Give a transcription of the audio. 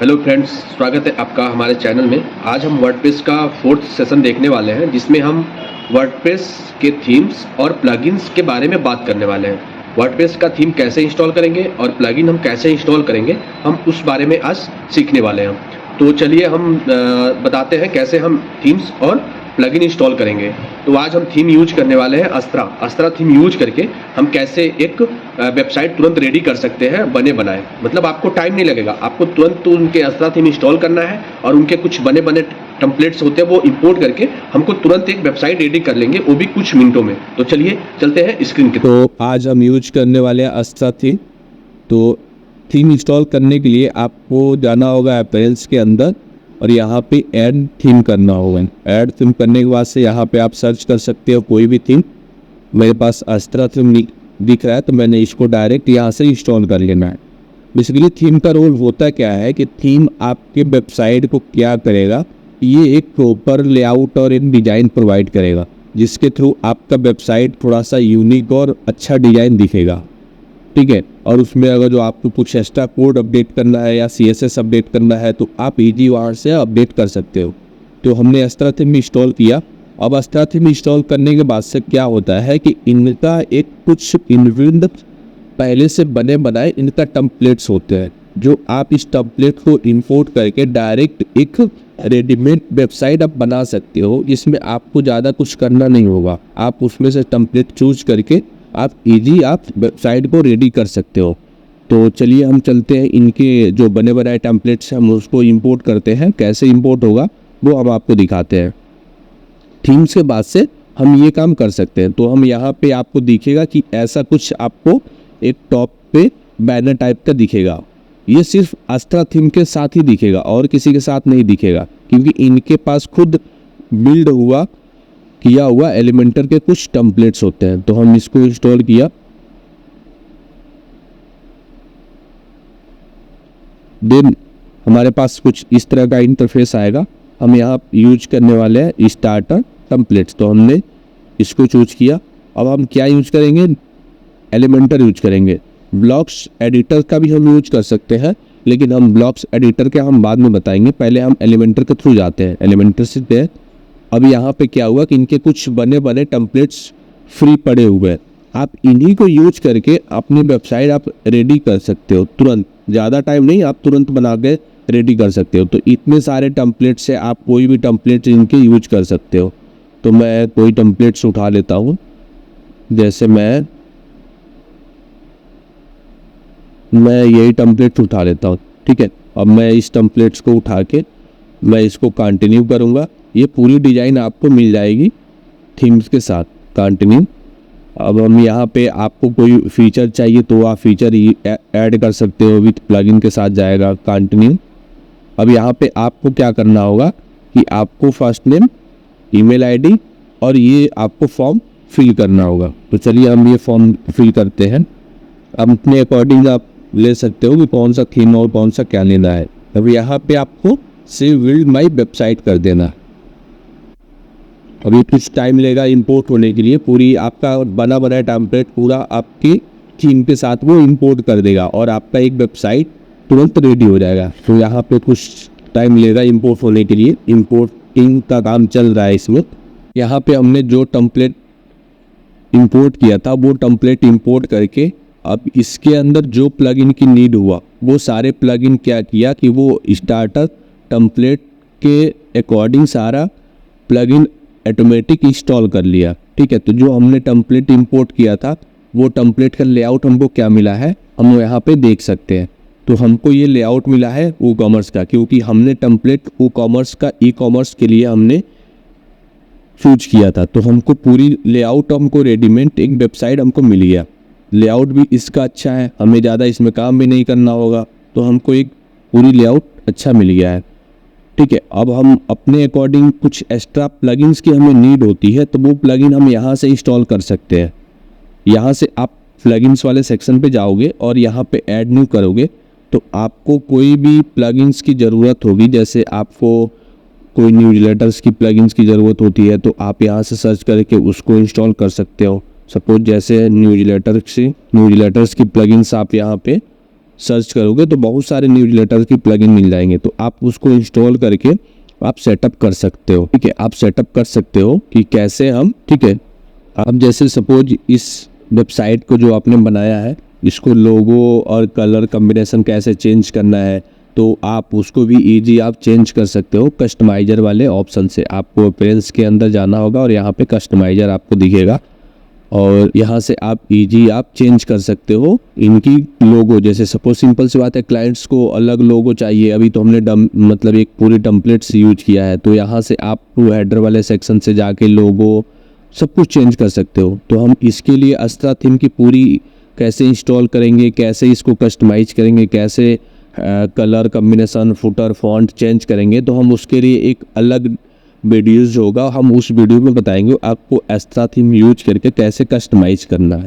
Hello friends, स्वागत है आपका हमारे चैनल में। आज हम वर्डप्रेस का 4th सेशन देखने वाले हैं, जिसमें हम वर्डप्रेस के थीम्स और प्लगइन्स के बारे में बात करने वाले हैं। वर्डप्रेस का थीम कैसे इंस्टॉल करेंगे और प्लगइन हम कैसे इंस्टॉल करेंगे, हम उस बारे में आज सीखने वाले हैं। तो चलिए हम बताते हैं कैसे हम थीम्स और प्लगइन इंस्टॉल करेंगे। तो आज हम थीम यूज करने वाले हैं अस्त्रा थीम यूज करके हम कैसे एक वेबसाइट तुरंत रेडी कर सकते हैं बने बनाए। मतलब आपको टाइम नहीं लगेगा, आपको तुरंत उनके अस्त्रा थीम इंस्टॉल करना है और उनके कुछ बने बने टेम्पलेट्स होते हैं वो इंपोर्ट करके हमको तुरंत एक वेबसाइट रेडी कर लेंगे, वो भी कुछ मिनटों में। तो चलिए चलते हैं स्क्रीन के। तो आज हम यूज करने वाले हैं अस्त्रा थीम। तो थीम इंस्टॉल करने के लिए आपको जाना होगा अपीयरेंस के अंदर और यहाँ पे ऐड थीम करना होगा। ऐड थीम करने के बाद से यहाँ पे आप सर्च कर सकते हो कोई भी थीम। मेरे पास अस्त्रा थीम दिख रहा है तो मैंने इसको डायरेक्ट यहाँ से इंस्टॉल कर लेना है। बेसिकली थीम का रोल होता क्या है कि थीम आपके वेबसाइट को क्या करेगा, ये एक प्रॉपर लेआउट और एक डिज़ाइन प्रोवाइड करेगा, जिसके थ्रू आपका वेबसाइट थोड़ा सा यूनिक और अच्छा डिज़ाइन दिखेगा। ठीक है, और उसमें अगर जो आपको कुछ एक्स्ट्रा कोड अपडेट करना है या CSS अपडेट करना है तो आप इजी वहाँ से अपडेट कर सकते हो। तो हमने अस्त्रा थीम इंस्टॉल किया। अब अस्त्रा थीम इंस्टॉल करने के बाद से क्या होता है कि इनका एक कुछ इनबिल्ट पहले से बने बनाए इनका टेम्पलेट्स होते हैं, जो आप इस टेम्पलेट को इंपोर्ट करके डायरेक्ट एक रेडीमेड वेबसाइट आप बना सकते हो, जिसमें आपको ज़्यादा कुछ करना नहीं होगा। आप उसमें से टेम्पलेट चूज करके आप वेबसाइट को रेडी कर सकते हो। तो चलिए हम चलते हैं, इनके जो बने बनाए टेम्पलेट्स हैं हम उसको इंपोर्ट करते हैं। कैसे इंपोर्ट होगा वो हम आपको दिखाते हैं। थीम्स के बाद से हम ये काम कर सकते हैं। तो हम यहाँ पे आपको दिखेगा कि ऐसा कुछ आपको एक टॉप पे बैनर टाइप का दिखेगा। ये सिर्फ अस्त्रा थीम के साथ ही दिखेगा और किसी के साथ नहीं दिखेगा, क्योंकि इनके पास खुद बिल्ड किया हुआ एलिमेंटर के कुछ टेम्पलेट्स होते हैं। तो हम इसको इंस्टॉल किया। देन हमारे पास कुछ इस तरह का इंटरफेस आएगा। हम यहाँ यूज करने वाले हैं स्टार्टर टेम्पलेट्स। तो हमने इसको चूज किया। अब हम क्या यूज करेंगे, एलिमेंटर यूज करेंगे। ब्लॉक्स एडिटर का भी हम यूज कर सकते हैं, लेकिन हम ब्लॉक्स एडिटर के हम बाद में बताएंगे। पहले हम एलिमेंटर के थ्रू जाते हैं। एलिमेंटर से गए। अब यहाँ पे क्या हुआ कि इनके कुछ बने बने टेम्पलेट्स फ्री पड़े हुए हैं। आप इन्हीं को यूज करके अपनी वेबसाइट आप रेडी कर सकते हो तुरंत। ज़्यादा टाइम नहीं, आप तुरंत बना के रेडी कर सकते हो। तो इतने सारे टेम्पलेट्स से आप कोई भी टेम्पलेट्स इनके यूज कर सकते हो। तो मैं कोई टेम्पलेट्स उठा लेता हूँ। जैसे मैं यही टेम्पलेट्स उठा लेता हूँ। ठीक है, अब मैं इस टेम्पलेट्स को उठा के मैं इसको कंटिन्यू करूँगा। ये पूरी डिज़ाइन आपको मिल जाएगी थीम्स के साथ। कंटिन्यू। अब हम यहाँ पे आपको कोई फीचर चाहिए तो आप फीचर ऐड कर सकते हो, विथ प्लगइन के साथ जाएगा। कंटिन्यू। अब यहाँ पे आपको क्या करना होगा कि आपको फर्स्ट नेम, ईमेल आईडी और ये आपको फॉर्म फिल करना होगा। तो चलिए हम ये फॉर्म फिल करते हैं। अब अपने अकॉर्डिंग आप ले सकते हो कि कौन सा थीम और कौन सा क्या लेना है। अब यहाँ पे आपको सेव बिल्ड माई वेबसाइट कर देना। अभी कुछ टाइम लेगा इंपोर्ट होने के लिए। पूरी आपका बना बनाया टेम्पलेट पूरा आपकी थीम के साथ वो इंपोर्ट कर देगा और आपका एक वेबसाइट तुरंत रेडी हो जाएगा। तो यहाँ पे कुछ टाइम लेगा इंपोर्ट होने के लिए। इंपोर्टिंग का काम चल रहा है इसमें। यहाँ पे हमने जो टेम्पलेट इंपोर्ट किया था वो टेम्पलेट इंपोर्ट करके अब इसके अंदर जो प्लगइन की नीड हुआ वो सारे प्लगइन क्या किया कि वो स्टार्टर टेम्पलेट के अकॉर्डिंग सारा प्लगइन ऑटोमेटिक इंस्टॉल कर लिया। ठीक है, तो जो हमने टेम्पलेट इंपोर्ट किया था वो टेम्पलेट का लेआउट हमको क्या मिला है हम यहाँ पे देख सकते हैं। तो हमको ये लेआउट मिला है WooCommerce का, क्योंकि हमने टेम्पलेट WooCommerce का ई-कॉमर्स के लिए हमने चूज किया था। तो हमको पूरी लेआउट हमको रेडीमेड एक वेबसाइट हमको मिल गया। लेआउट भी इसका अच्छा है, हमें ज़्यादा इसमें काम भी नहीं करना होगा। तो हमको एक पूरी लेआउट अच्छा मिल गया है। ठीक है, अब हम अपने अकॉर्डिंग कुछ एक्स्ट्रा प्लगइन्स की हमें नीड होती है तो वो प्लगइन हम यहाँ से इंस्टॉल कर सकते हैं। यहाँ से आप प्लगइन्स वाले सेक्शन पे जाओगे और यहाँ पे ऐड न्यू करोगे तो आपको कोई भी प्लगइन्स की ज़रूरत होगी। जैसे आपको कोई न्यूज़लेटर्स की प्लगइन्स की ज़रूरत होती है तो आप यहाँ से सर्च करके उसको इंस्टॉल कर सकते हो। सपोज जैसे न्यूज़लेटर्स की प्लगइन्स आप यहाँ पे सर्च करोगे तो बहुत सारे न्यूज़लेटर की प्लगइन मिल जाएंगे, तो आप उसको इंस्टॉल करके आप सेटअप कर सकते हो। ठीक है, आप सेटअप कर सकते हो कि कैसे हम, ठीक है, आप जैसे सपोज इस वेबसाइट को जो आपने बनाया है, इसको लोगो और कलर कॉम्बिनेशन कैसे चेंज करना है, तो आप उसको भी इजी आप चेंज कर सकते हो कस्टमाइजर वाले ऑप्शन से। आपको अपीयरेंस के अंदर जाना होगा और यहाँ पे कस्टमाइजर आपको दिखेगा और यहाँ से आप इजी आप चेंज कर सकते हो इनकी लोगो। जैसे सपोज सिंपल सी बात है, क्लाइंट्स को अलग लोगो चाहिए, अभी तो हमने मतलब एक पूरी टेम्पलेट्स यूज किया है, तो यहाँ से आप हेडर वाले सेक्शन से जाके लोगो सब कुछ चेंज कर सकते हो। तो हम इसके लिए अस्त्रा थीम की पूरी कैसे इंस्टॉल करेंगे, कैसे इसको कस्टमाइज करेंगे, कैसे colour combination, footer, font change करेंगे, तो हम उसके लिए एक अलग वीडियोज़ होगा, हम उस वीडियो में बताएंगे आपको अस्त्रा थीम यूज करके कैसे कस्टमाइज करना है।